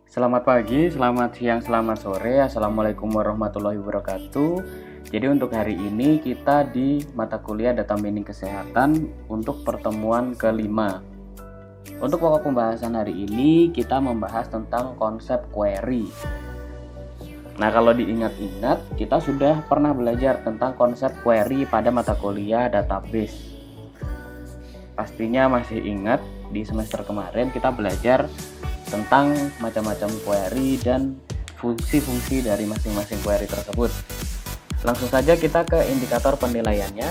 Selamat pagi, selamat siang, selamat sore. Assalamualaikum warahmatullahi wabarakatuh. Jadi untuk hari ini kita di mata kuliah Data Mining Kesehatan untuk pertemuan kelima. Untuk pokok pembahasan hari ini kita membahas tentang konsep query. Nah, kalau diingat-ingat kita sudah pernah belajar tentang konsep query pada mata kuliah database. Pastinya masih ingat di semester kemarin kita belajar tentang macam-macam query dan fungsi-fungsi dari masing-masing query tersebut. Langsung saja kita ke indikator penilaiannya.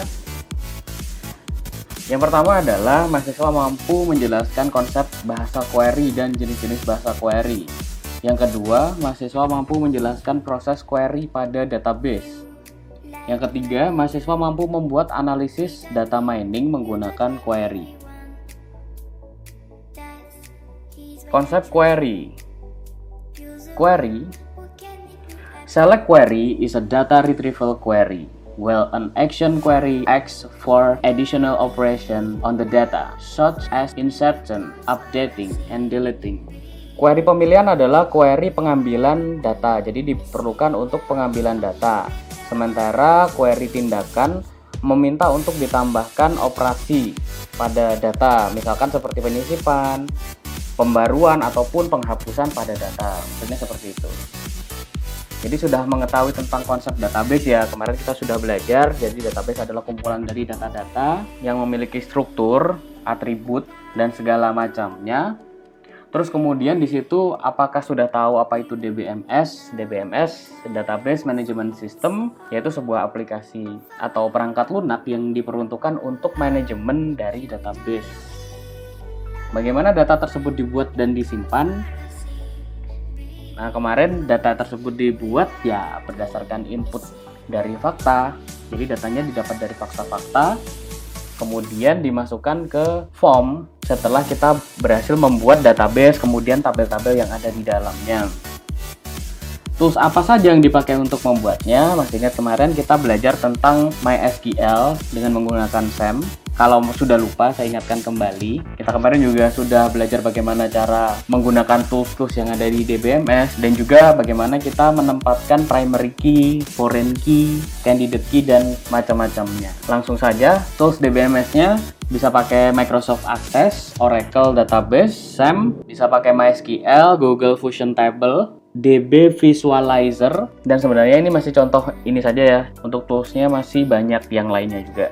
Yang pertama adalah mahasiswa mampu menjelaskan konsep bahasa query dan jenis-jenis bahasa query. Yang kedua, mahasiswa mampu menjelaskan proses query pada database. Yang ketiga, mahasiswa mampu membuat analisis data mining menggunakan query. Konsep query. Select query is a data retrieval query, while an action query acts for additional operation on the data, such as insertion, updating, and deleting. Query pemilihan adalah query pengambilan data, jadi diperlukan untuk pengambilan data. Sementara query tindakan meminta untuk ditambahkan operasi pada data, misalkan seperti penyisipan, pembaruan ataupun penghapusan pada data. Maksudnya seperti itu. Jadi sudah mengetahui tentang konsep database ya. Kemarin kita sudah belajar. Jadi database adalah kumpulan dari data-data yang memiliki struktur, atribut, dan segala macamnya. Terus kemudian di situ apakah sudah tahu apa itu DBMS? DBMS, Database Management System, yaitu sebuah aplikasi atau perangkat lunak yang diperuntukkan untuk manajemen dari database. Bagaimana data tersebut dibuat dan disimpan? Nah, kemarin data tersebut dibuat ya berdasarkan input dari fakta. Jadi datanya didapat dari fakta-fakta, kemudian dimasukkan ke form setelah kita berhasil membuat database, kemudian tabel-tabel yang ada di dalamnya. Tools apa saja yang dipakai untuk membuatnya? Masih ingat kemarin kita belajar tentang MySQL dengan menggunakan SAM. Kalau sudah lupa, saya ingatkan kembali. Kita kemarin juga sudah belajar bagaimana cara menggunakan tools-tools yang ada di DBMS dan juga bagaimana kita menempatkan primary key, foreign key, candidate key, dan macam-macamnya. Langsung saja, tools DBMS-nya bisa pakai Microsoft Access, Oracle Database, SAM, bisa pakai MySQL, Google Fusion Table, DB Visualizer, dan sebenarnya ini masih contoh ini saja ya. Untuk toolsnya masih banyak yang lainnya juga.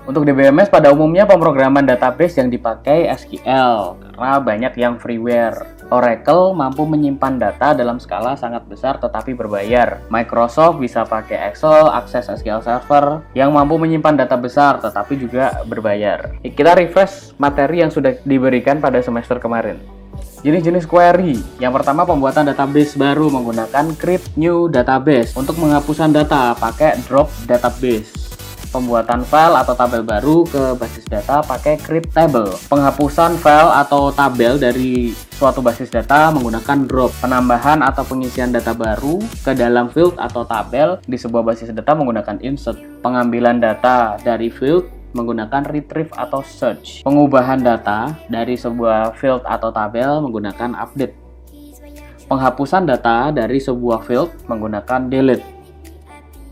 Untuk DBMS pada umumnya pemrograman database yang dipakai SQL karena banyak yang freeware. Oracle mampu menyimpan data dalam skala sangat besar tetapi berbayar. Microsoft bisa pakai Excel, Access SQL Server yang mampu menyimpan data besar tetapi juga berbayar. Kita refresh materi yang sudah diberikan pada semester kemarin. Jenis-jenis query. Yang pertama, pembuatan database baru menggunakan create new database. Untuk penghapusan data pakai drop database. Pembuatan file atau tabel baru ke basis data pakai create table. Penghapusan file atau tabel dari suatu basis data menggunakan drop. Penambahan atau pengisian data baru ke dalam field atau tabel di sebuah basis data menggunakan insert. Pengambilan data dari field menggunakan retrieve atau search. Pengubahan data dari sebuah field atau tabel menggunakan update. Penghapusan data dari sebuah field menggunakan delete.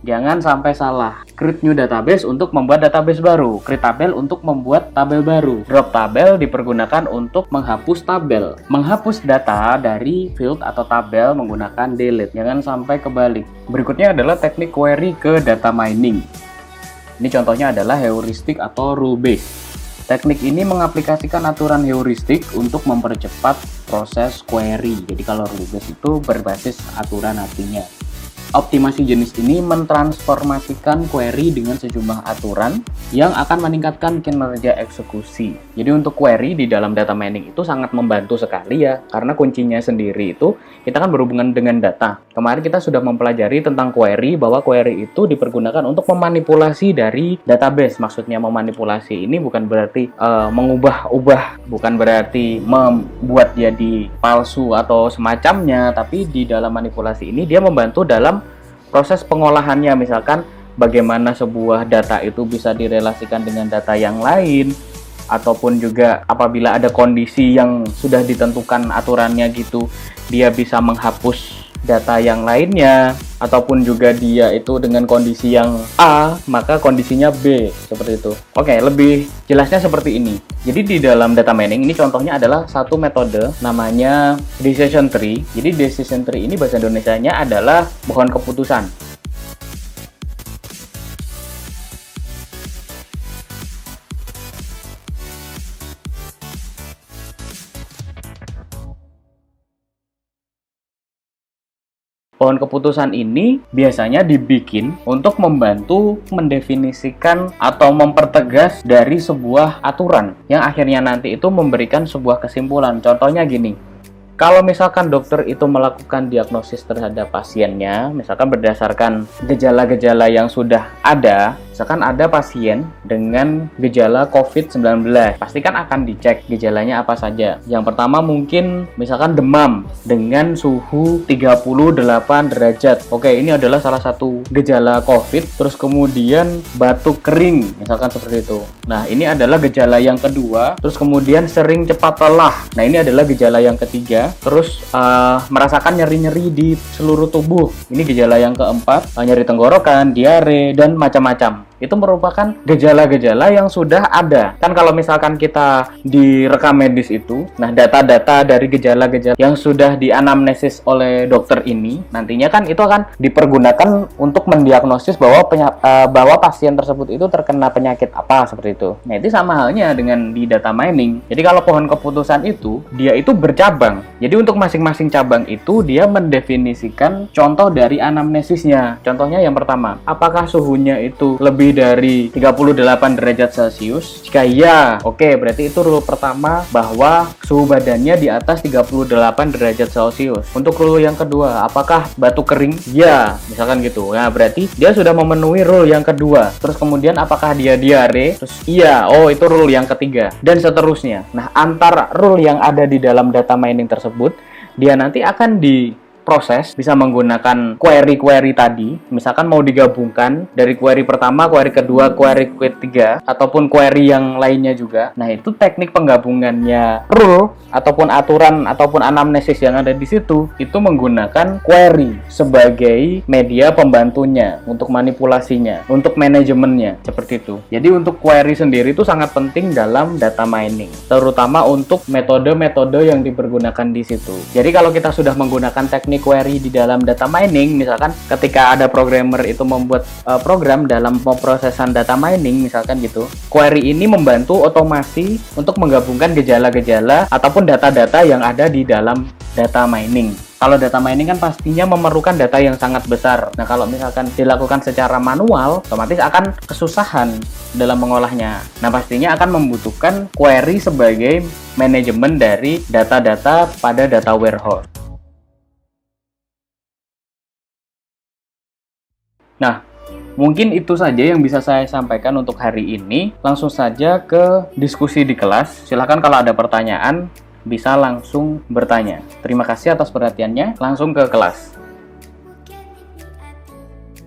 Jangan sampai salah. Create new database untuk membuat database baru. Create tabel untuk membuat tabel baru. Drop tabel dipergunakan untuk menghapus tabel. Menghapus data dari field atau tabel menggunakan delete. Jangan sampai kebalik. Berikutnya adalah teknik query ke data mining. Ini contohnya adalah heuristik atau rule based. Teknik ini mengaplikasikan aturan heuristik untuk mempercepat proses query. Jadi kalau rule based itu berbasis aturan artinya. Optimasi jenis ini mentransformasikan query dengan sejumlah aturan yang akan meningkatkan kinerja eksekusi. Jadi untuk query di dalam data mining itu sangat membantu sekali ya, karena kuncinya sendiri itu kita kan berhubungan dengan data. Kemarin kita sudah mempelajari tentang query, bahwa query itu dipergunakan untuk memanipulasi dari database. Maksudnya memanipulasi ini bukan berarti mengubah-ubah, bukan berarti membuat jadi palsu atau semacamnya, tapi di dalam manipulasi ini dia membantu dalam proses pengolahannya. Misalkan bagaimana sebuah data itu bisa direlasikan dengan data yang lain, ataupun juga apabila ada kondisi yang sudah ditentukan aturannya gitu, dia bisa menghapus data yang lainnya, ataupun juga dia itu dengan kondisi yang A, maka kondisinya B, seperti itu. Oke, lebih jelasnya seperti ini. Jadi di dalam data mining ini contohnya adalah satu metode namanya decision tree. Jadi decision tree ini bahasa Indonesianya adalah pohon keputusan. Pohon keputusan ini biasanya dibikin untuk membantu mendefinisikan atau mempertegas dari sebuah aturan yang akhirnya nanti itu memberikan sebuah kesimpulan. Contohnya gini, kalau misalkan dokter itu melakukan diagnosis terhadap pasiennya, misalkan berdasarkan gejala-gejala yang sudah ada, misalkan ada pasien dengan gejala COVID-19, pasti kan akan dicek gejalanya apa saja. Yang pertama mungkin misalkan demam dengan suhu 38 derajat. Oke, ini adalah salah satu gejala COVID. Terus kemudian batuk kering, misalkan seperti itu. Nah, ini adalah gejala yang kedua. Terus kemudian sering cepat lelah. Nah, ini adalah gejala yang ketiga. Terus merasakan nyeri-nyeri di seluruh tubuh. Ini gejala yang keempat, nyeri tenggorokan, diare, dan macam-macam. Itu merupakan gejala-gejala yang sudah ada. Kan kalau misalkan kita di rekam medis itu, nah data-data dari gejala-gejala yang sudah dianamnesis oleh dokter ini, nantinya kan itu akan dipergunakan untuk mendiagnosis bahwa pasien tersebut itu terkena penyakit apa, seperti itu. Nah, itu sama halnya dengan di data mining. Jadi kalau pohon keputusan itu, dia itu bercabang. Jadi untuk masing-masing cabang itu, dia mendefinisikan contoh dari anamnesisnya. Contohnya yang pertama, apakah suhunya itu lebih dari 38 derajat Celcius? Jika iya, oke, berarti itu rule pertama bahwa suhu badannya di atas 38 derajat Celcius. Untuk rule yang kedua, apakah batuk kering? Ya, misalkan gitu. Nah, berarti dia sudah memenuhi rule yang kedua. Terus kemudian apakah dia diare? Terus iya, oh itu rule yang ketiga. Dan seterusnya. Nah, antar rule yang ada di dalam data mining tersebut, dia nanti akan diproses bisa menggunakan query-query tadi. Misalkan mau digabungkan dari query pertama, query kedua, query ketiga, ataupun query yang lainnya juga. Nah, itu teknik penggabungannya rule ataupun aturan ataupun anamnesis yang ada di situ, itu menggunakan query sebagai media pembantunya untuk manipulasinya, untuk manajemennya, seperti itu. Jadi untuk query sendiri itu sangat penting dalam data mining, terutama untuk metode-metode yang dipergunakan di situ. Jadi kalau kita sudah menggunakan teknik query di dalam data mining, misalkan ketika ada programmer itu membuat program dalam pemrosesan data mining, misalkan gitu, query ini membantu otomasi untuk menggabungkan gejala-gejala ataupun data-data yang ada di dalam data mining. Kalau data mining kan pastinya memerlukan data yang sangat besar. Nah, kalau misalkan dilakukan secara manual, otomatis akan kesusahan dalam mengolahnya. Nah, pastinya akan membutuhkan query sebagai manajemen dari data-data pada data warehouse. Nah, mungkin itu saja yang bisa saya sampaikan untuk hari ini. Langsung saja ke diskusi di kelas. Silahkan kalau ada pertanyaan, bisa langsung bertanya. Terima kasih atas perhatiannya. Langsung ke kelas.